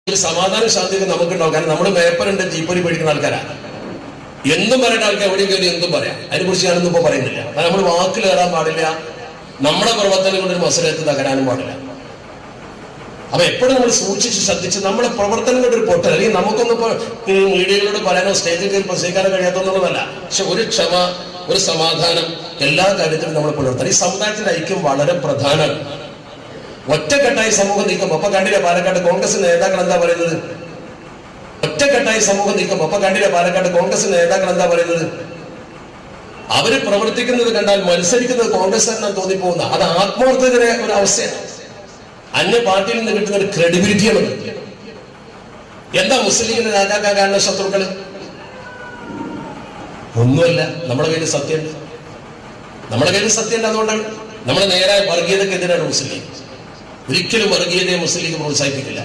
ഒരു സമാധാന ശാന്തിയൊക്കെ നമുക്കുണ്ടാവും. കാരണം നമ്മൾ പേപ്പറിന്റെ ജീപ്പൊരി പഠിക്കുന്ന ആൾക്കാരാണ്. എന്തും പറയേണ്ട ആൾക്കാർ എവിടെയും കയറി എന്തും പറയാം. അതിനെക്കുറിച്ച് ഞാനൊന്നും ഇപ്പൊ പറയുന്നില്ല. കാരണം നമ്മൾ വാക്കിൽ കയറാൻ പാടില്ല, നമ്മുടെ പ്രവർത്തനം കൊണ്ടൊരു മസലത്ത് തകരാനും പാടില്ല. അപ്പൊ എപ്പോഴും നമ്മൾ സൂക്ഷിച്ച് ശ്രദ്ധിച്ച് നമ്മുടെ പ്രവർത്തനം കൊണ്ടൊരു പൊട്ടൽ, അല്ലെങ്കിൽ നമുക്കൊന്നും ഇപ്പൊ മീഡിയകളോട് പറയാനോ സ്റ്റേജിൽ കയറി പ്രസംഗിക്കാനോ കഴിയാത്തൊന്നുള്ളതല്ല. പക്ഷെ ഒരു ക്ഷമ, ഒരു സമാധാനം എല്ലാ കാര്യത്തിലും നമ്മൾ പുലർത്തണം. ഈ സമുദായത്തിന്റെ ഐക്യം വളരെ പ്രധാനമാണ്. ഒറ്റക്കെട്ടായി സമൂഹം നീക്കും. അപ്പൊ കണ്ടില്ല പാലക്കാട് കോൺഗ്രസ് നേതാക്കൾ എന്താ പറയുന്നത്? ഒറ്റക്കെട്ടായി സമൂഹം നീക്കും. അപ്പൊ കണ്ടില്ല പാലക്കാട് കോൺഗ്രസ് നേതാക്കൾ എന്താ പറയുന്നത്? അവര് പ്രവർത്തിക്കുന്നത് കണ്ടാൽ മത്സരിക്കുന്നത് കോൺഗ്രസ് എന്നാണ് തോന്നിപ്പോകുന്ന. അത് ആത്മാർത്ഥതയുടെ ഒരു അവസ്ഥയാണ്. അന്യ പാർട്ടിയിൽ നിന്ന് കിട്ടുന്ന ഒരു ക്രെഡിബിലിറ്റിയാണ്. എന്താ മുസ്ലിം രാജാക്കാരുടെ ശത്രുക്കള്? ഒന്നുമല്ല. നമ്മുടെ കയ്യിൽ സത്യമുണ്ട്. നമ്മുടെ കയ്യിൽ സത്യമുണ്ട്. അതുകൊണ്ടാണ് നമ്മൾ നേരെ വർഗീയതക്കെതിരാണ് മുസ്ലിം. ഒരിക്കലും വർഗീയതയെ മുസ്ലിം പ്രോത്സാഹിപ്പിക്കില്ല.